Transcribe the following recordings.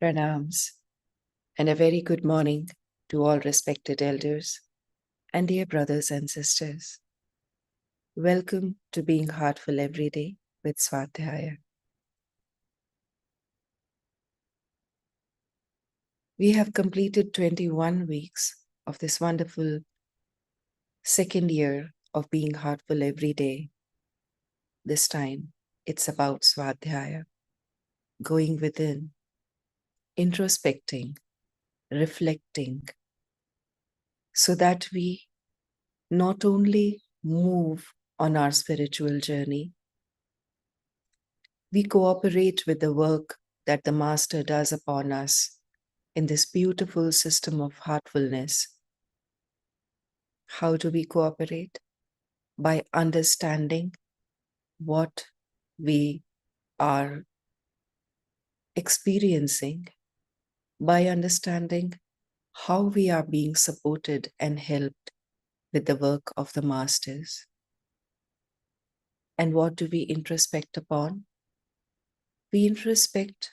Pranams, and a very good morning to all respected elders and dear brothers and sisters. Welcome to Being Heartful Every Day with Swadhyaya. We have completed 21 weeks of this wonderful second year of Being Heartful Every Day. This time, it's about Swadhyaya, going within, introspecting, reflecting, so that we not only move on our spiritual journey, we cooperate with the work that the Master does upon us in this beautiful system of heartfulness. How do we cooperate? By understanding what we are experiencing, by understanding how we are being supported and helped with the work of the Masters. And what do we introspect upon? We introspect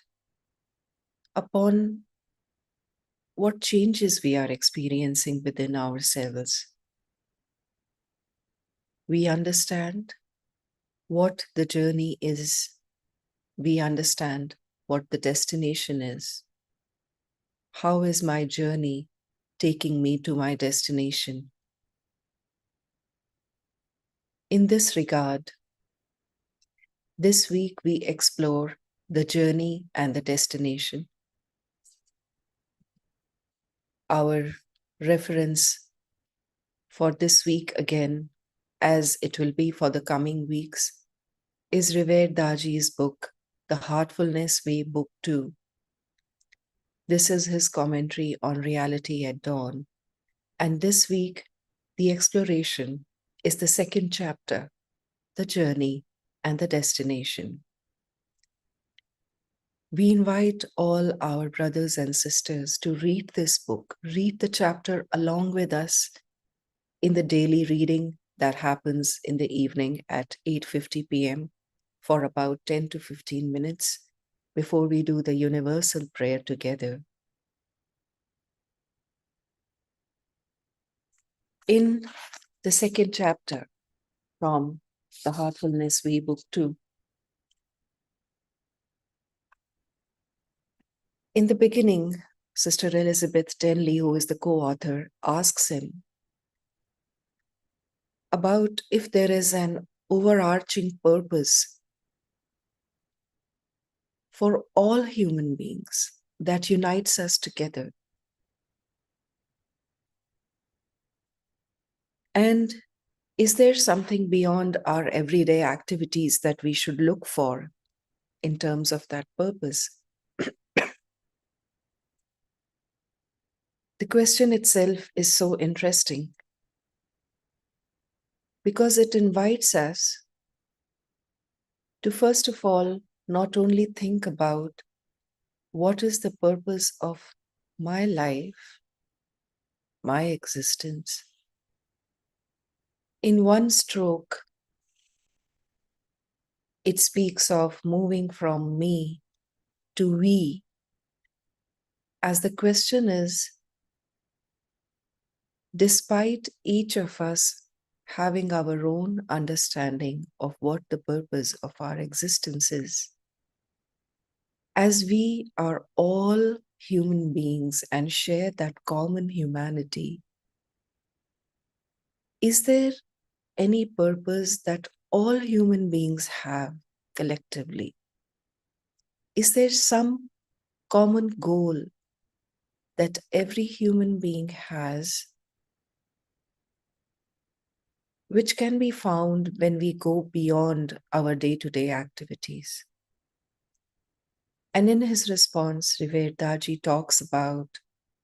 upon what changes we are experiencing within ourselves. We understand what the journey is. We understand what the destination is. How is my journey taking me to my destination? In this regard, this week we explore the journey and the destination. Our reference for this week again, as it will be for the coming weeks, is Revered Daji's book, The Heartfulness Way, Book 2. This is his commentary on Reality at Dawn. And this week, the exploration is the second chapter, The Journey and the Destination. We invite all our brothers and sisters to read this book, read the chapter along with us in the daily reading that happens in the evening at 8:50 p.m. for about 10 to 15 minutes before we do the universal prayer together. In the second chapter from the Heartfulness Way, Book 2, in the beginning, Sister Elizabeth Denley, who is the co-author, asks him about if there is an overarching purpose for all human beings that unites us together. And is there something beyond our everyday activities that we should look for in terms of that purpose? The question itself is so interesting because it invites us to, first of all, not only think about what is the purpose of my life, my existence. In one stroke, it speaks of moving from me to we, as the question is, despite each of us having our own understanding of what the purpose of our existence is, as we are all human beings and share that common humanity, is there any purpose that all human beings have collectively? Is there some common goal that every human being has, which can be found when we go beyond our day-to-day activities? And in his response, Revered Daji talks about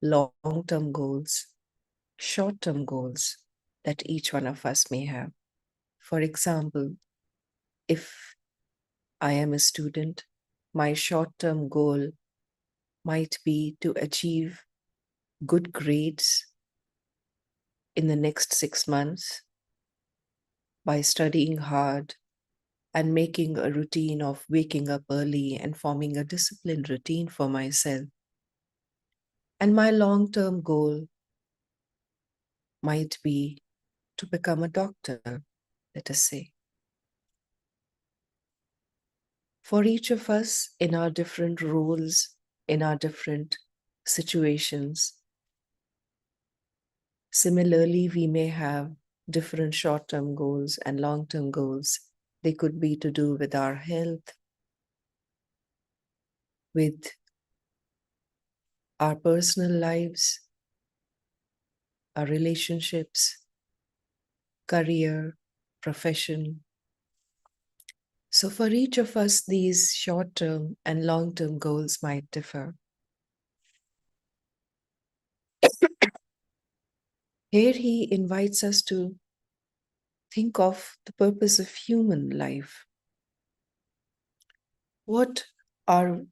long-term goals, short-term goals that each one of us may have. For example, if I am a student, my short-term goal might be to achieve good grades in the next 6 months by studying hard and making a routine of waking up early and forming a disciplined routine for myself And my long-term goal might be to become a doctor, let us say. For each of us in our different roles, in our different situations, similarly, we may have different short-term goals and long-term goals. They could be to do with our health, with our personal lives, our relationships, career, profession. So for each of us, these short-term and long-term goals might differ. Here he invites us to think of the purpose of human life. What are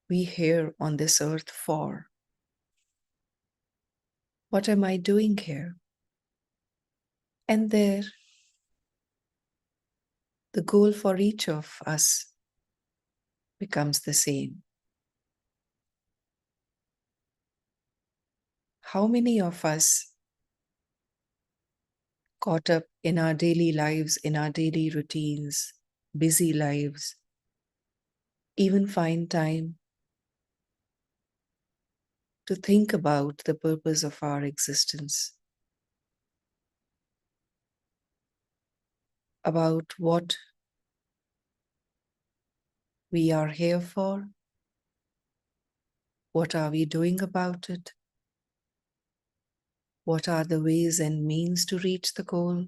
we here on this earth for? What am I doing here? And there, the goal for each of us becomes the same. How many of us, caught up in our daily lives, in our daily routines, busy lives, even find time to think about the purpose of our existence, about what we are here for, what are we doing about it, what are the ways and means to reach the goal?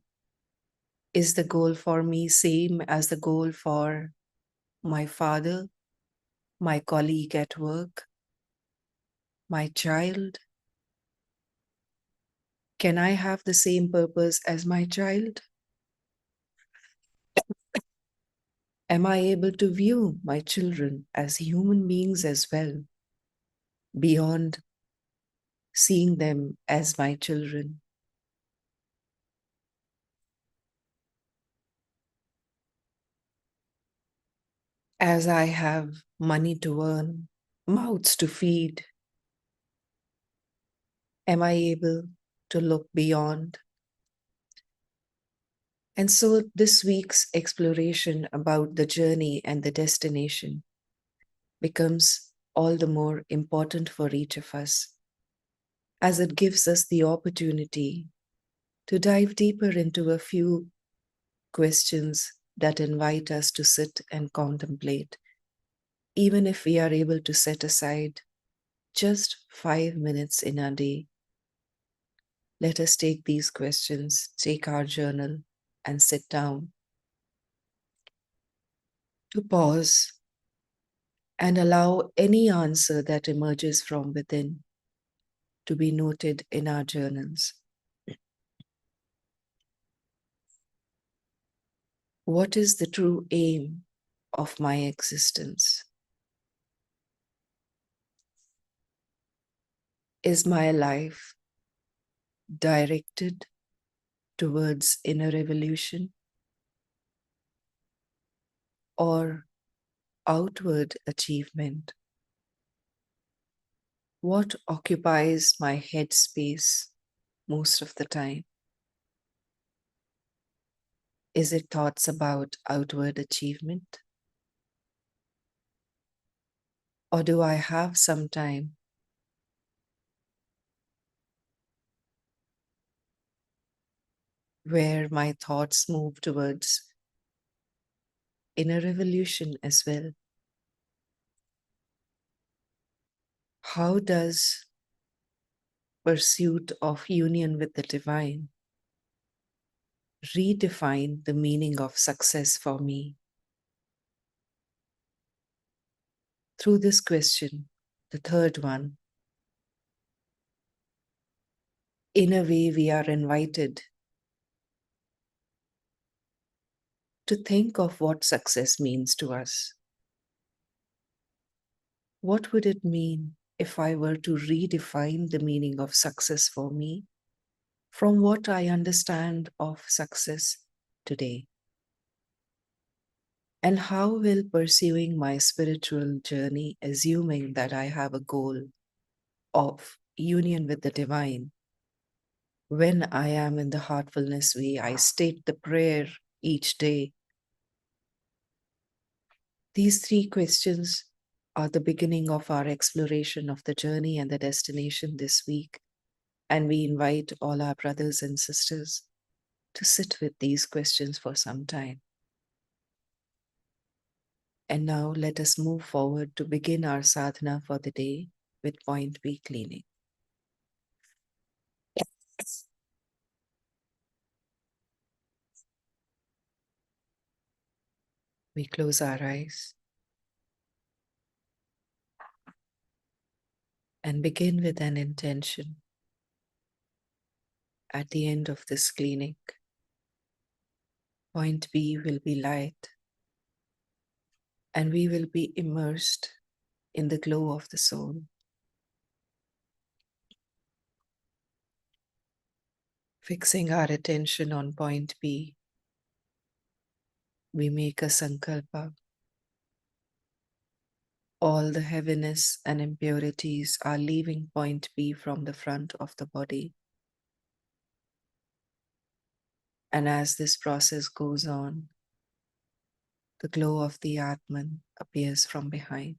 Is the goal for me same as the goal for my father, my colleague at work, my child? Can I have the same purpose as my child? Am I able to view my children as human beings as well, beyond seeing them as my children? As I have money to earn, mouths to feed, am I able to look beyond? And so this week's exploration about the journey and the destination becomes all the more important for each of us, as it gives us the opportunity to dive deeper into a few questions that invite us to sit and contemplate, even if we are able to set aside just 5 minutes in a day. Let us take these questions, take our journal, and sit down to pause and allow any answer that emerges from within to be noted in our journals. What is the true aim of my existence? Is my life directed towards inner evolution or outward achievement? What occupies my head space most of the time? Is it thoughts about outward achievement? Or do I have some time where my thoughts move towards inner evolution as well? How does pursuit of union with the divine redefine the meaning of success for me? Through this question, the third one, in a way we are invited to think of what success means to us. What would it mean if I were to redefine the meaning of success for me from what I understand of success today? And how will pursuing my spiritual journey, assuming that I have a goal, of union with the divine. When I am in the heartfulness way, I state the prayer each day. These three questions are the beginning of our exploration of the journey and the destination this week. And we invite all our brothers and sisters to sit with these questions for some time. And now let us move forward to begin our sadhana for the day with point B cleaning. We close our eyes and begin with an intention. At the end of this cleaning, point B will be light, and we will be immersed in the glow of the soul. Fixing our attention on point B, we make a sankalpa. All the heaviness and impurities are leaving point B from the front of the body. And as this process goes on, the glow of the Atman appears from behind.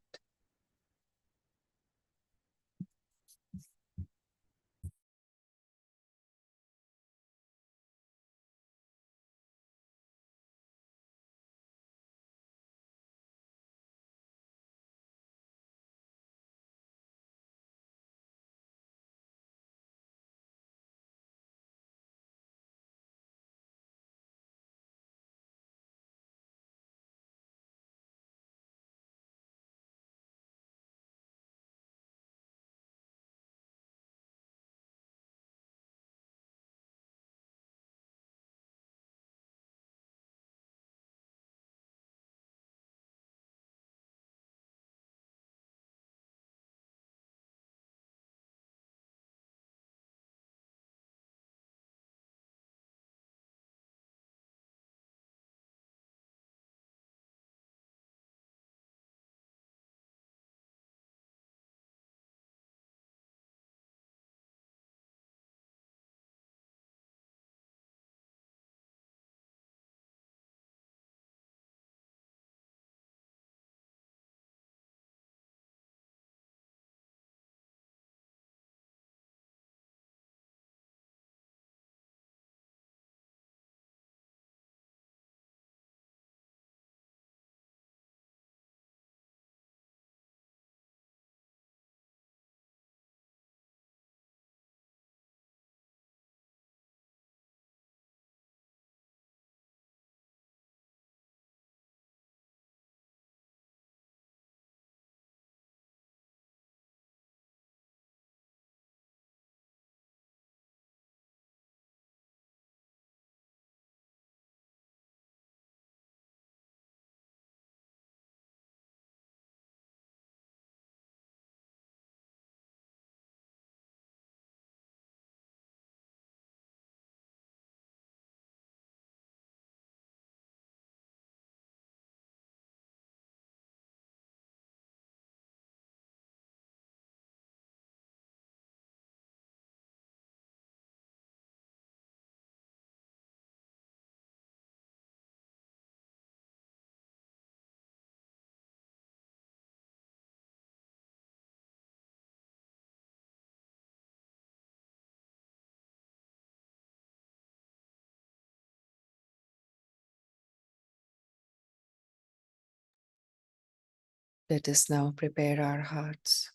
Let us now prepare our hearts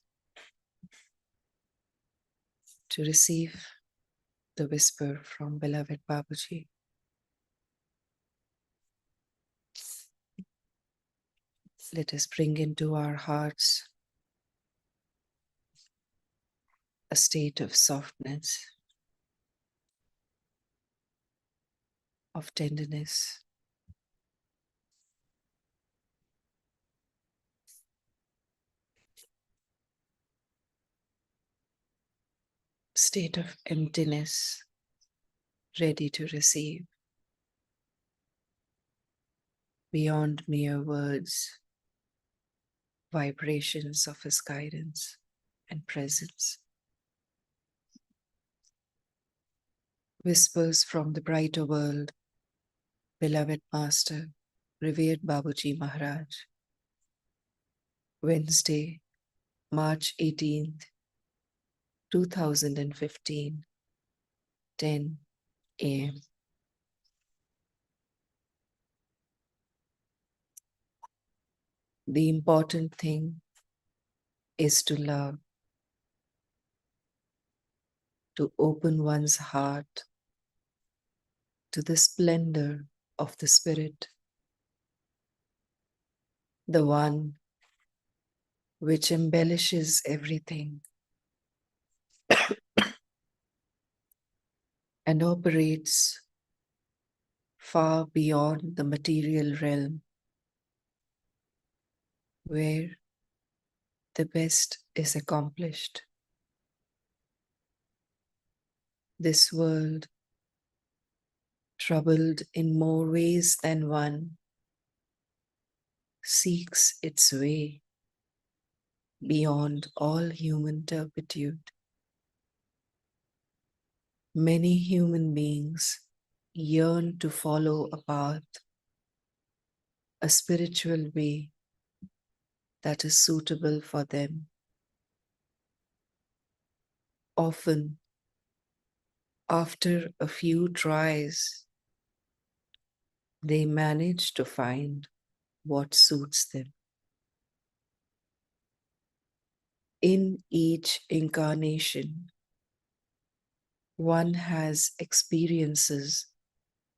to receive the whisper from beloved Babaji. Let us bring into our hearts a state of softness, of tenderness, state of emptiness, ready to receive beyond mere words, vibrations of His guidance and presence. Whispers from the brighter world, beloved Master, revered Babuji Maharaj. Wednesday, March 18th, 2015, 10 a.m. The important thing is to love, to open one's heart to the splendor of the Spirit, the one which embellishes everything and operates far beyond the material realm, where the best is accomplished. This world, troubled in more ways than one, seeks its way beyond all human turpitude. Many human beings yearn to follow a path, a spiritual way that is suitable for them. Often, after a few tries, they manage to find what suits them. In each incarnation, one has experiences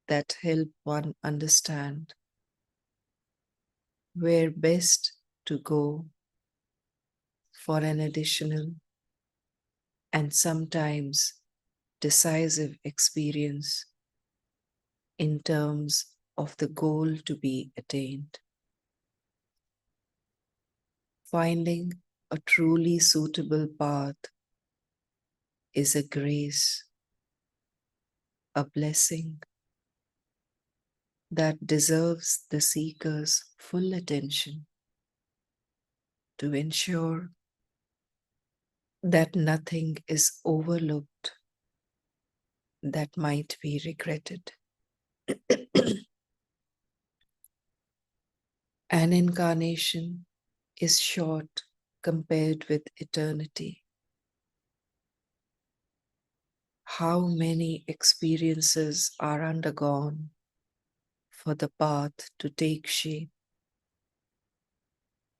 that help one understand where best to go for an additional and sometimes decisive experience in terms of the goal to be attained. Finding a truly suitable path is a grace, a blessing that deserves the seeker's full attention to ensure that nothing is overlooked that might be regretted. An incarnation is short compared with eternity. How many experiences are undergone for the path to take shape?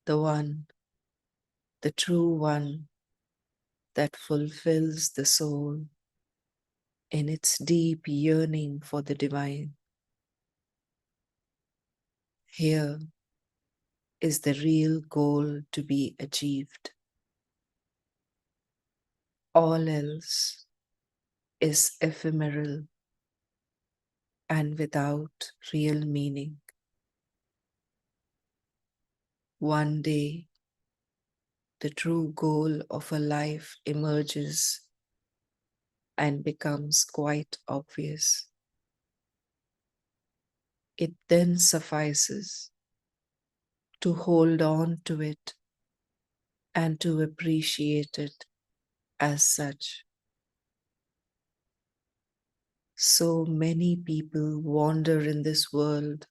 The one, the true one that fulfills the soul in its deep yearning for the divine. Here is the real goal to be achieved. All else is ephemeral and without real meaning. One day, the true goal of a life emerges and becomes quite obvious. It then suffices to hold on to it and to appreciate it as such. So many people wander in this world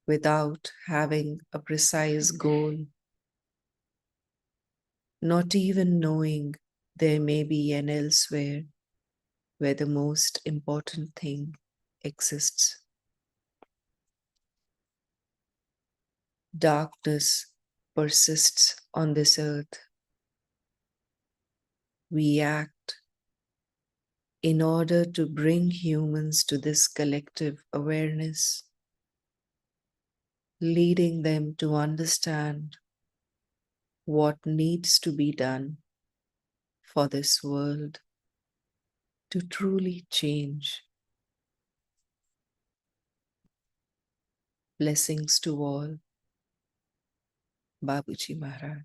without having a precise goal, not even knowing there may be an elsewhere where the most important thing exists. Darkness persists on this earth. We act in order to bring humans to this collective awareness, leading them to understand what needs to be done for this world to truly change. Blessings to all. Babuji Maharaj.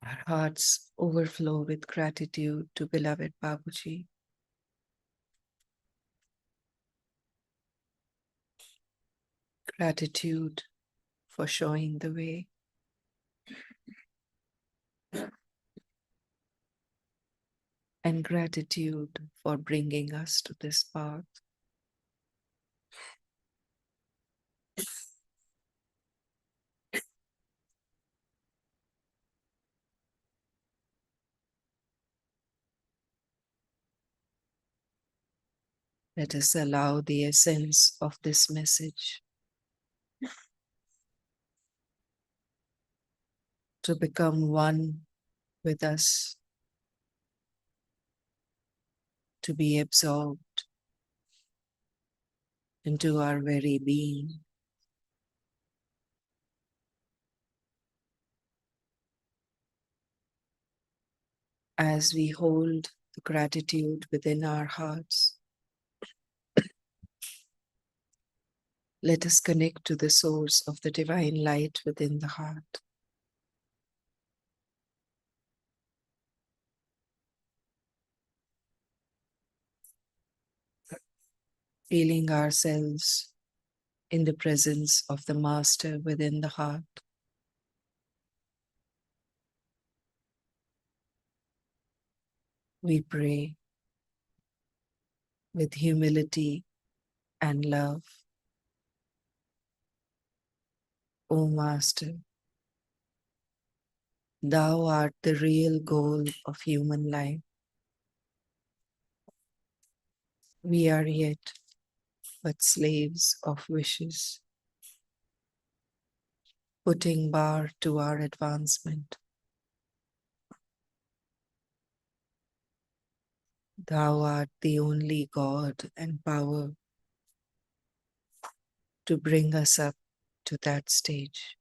Our hearts overflow with gratitude to beloved Babuji. Gratitude for showing the way. And gratitude for bringing us to this path. Let us allow the essence of this message to become one with us, to be absorbed into our very being. As we hold the gratitude within our hearts, let us connect to the source of the divine light within the heart. Feeling ourselves in the presence of the Master within the heart. We pray with humility and love. O Master, Thou art the real goal of human life. We are yet but slaves of wishes, putting bar to our advancement. Thou art the only God and power to bring us up to that stage.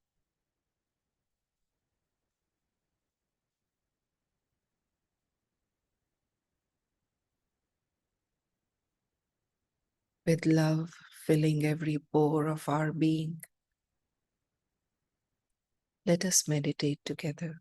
With love filling every pore of our being, let us meditate together.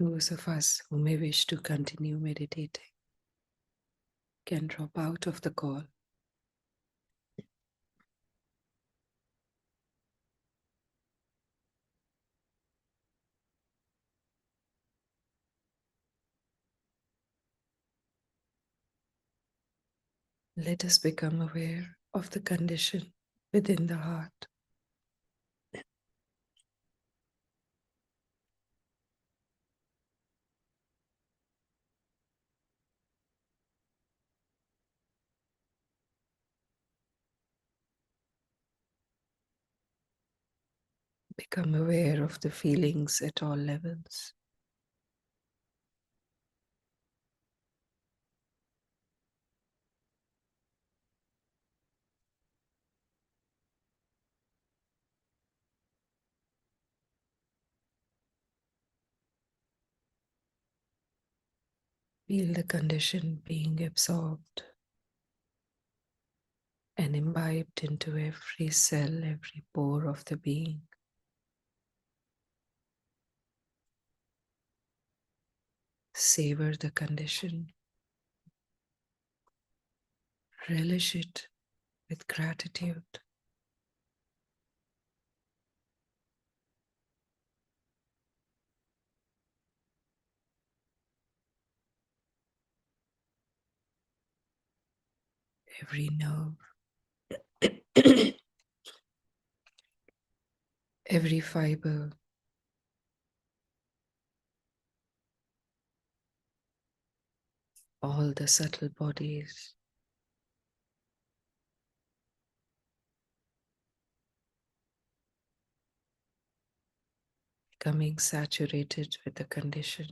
Those of us who may wish to continue meditating can drop out of the call. Let us become aware of the condition within the heart. Become aware of the feelings at all levels. Feel the condition being absorbed and imbibed into every cell, every pore of the being. Savor the condition. Relish it with gratitude. Every nerve, every fiber, all the subtle bodies, becoming saturated with the condition.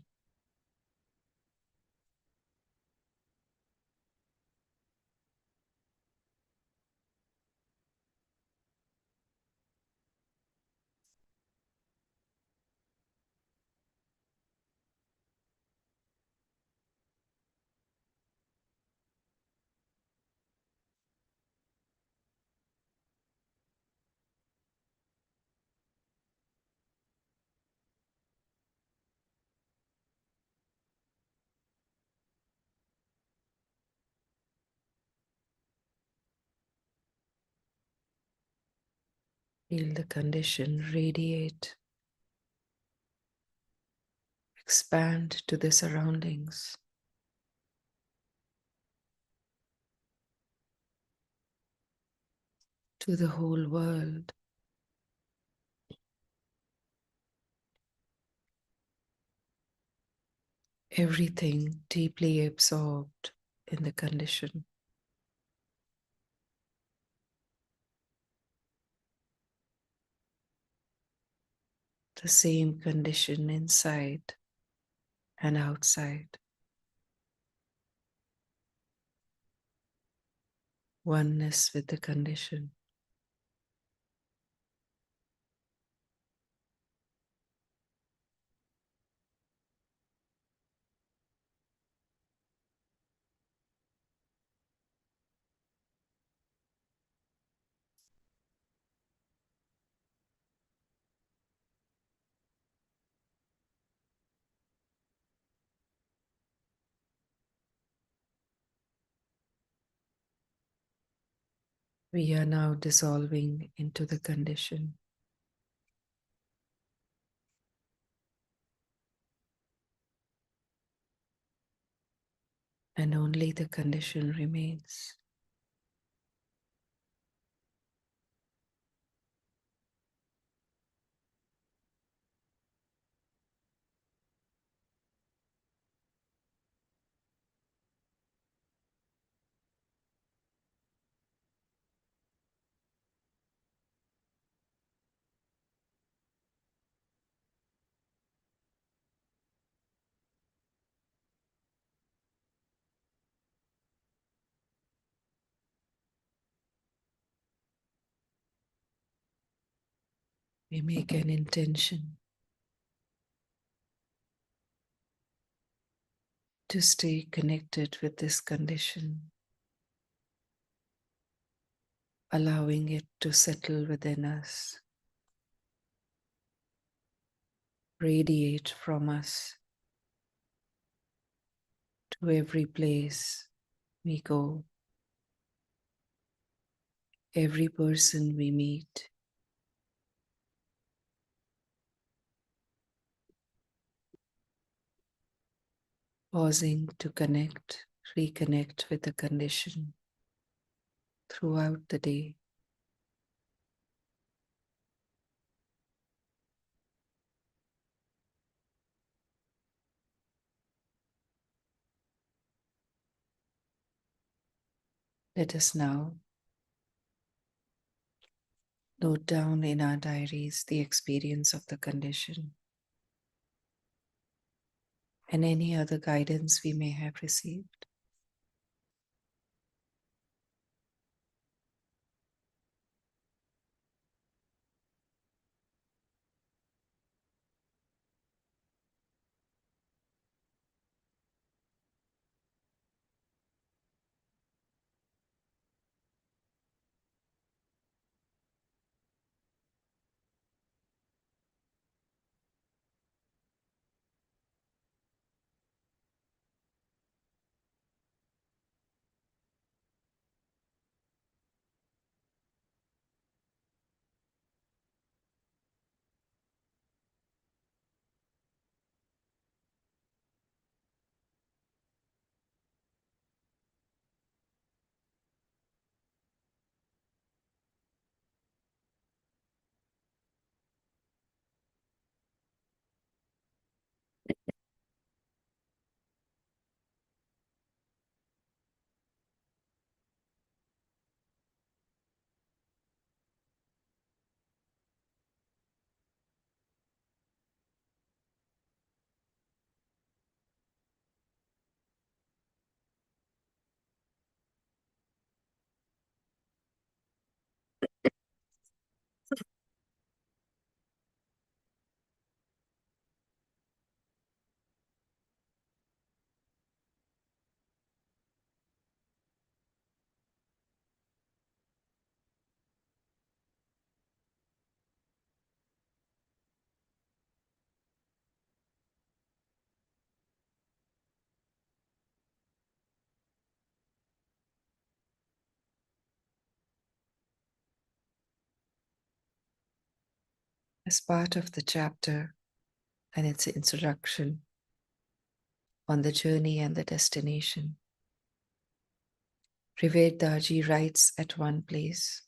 Feel the condition radiate, expand to the surroundings, to the whole world. Everything deeply absorbed in the condition. The same condition inside and outside. Oneness with the condition. We are now dissolving into the condition. And only the condition remains. We make an intention to stay connected with this condition, allowing it to settle within us, radiate from us to every place we go, every person we meet. Pausing to connect, reconnect with the condition throughout the day. Let us now note down in our diaries the experience of the condition and any other guidance we may have received. As part of the chapter and its introduction on the journey and the destination, Revered Daji writes at one place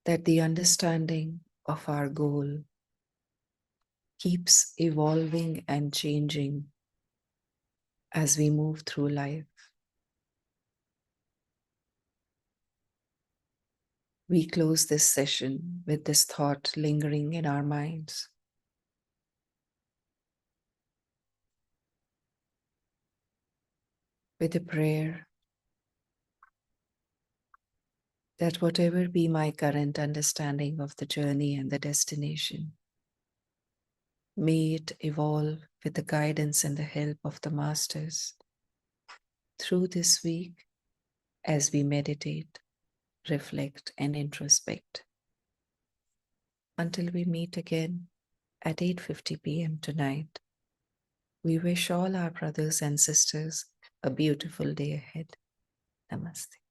that the understanding of our goal keeps evolving and changing as we move through life. We close this session with this thought lingering in our minds. With a prayer that whatever be my current understanding of the journey and the destination, may it evolve with the guidance and the help of the Masters through this week as we meditate, reflect, and introspect. Until we meet again at 8:50 p.m. tonight, we wish all our brothers and sisters a beautiful day ahead. Namaste.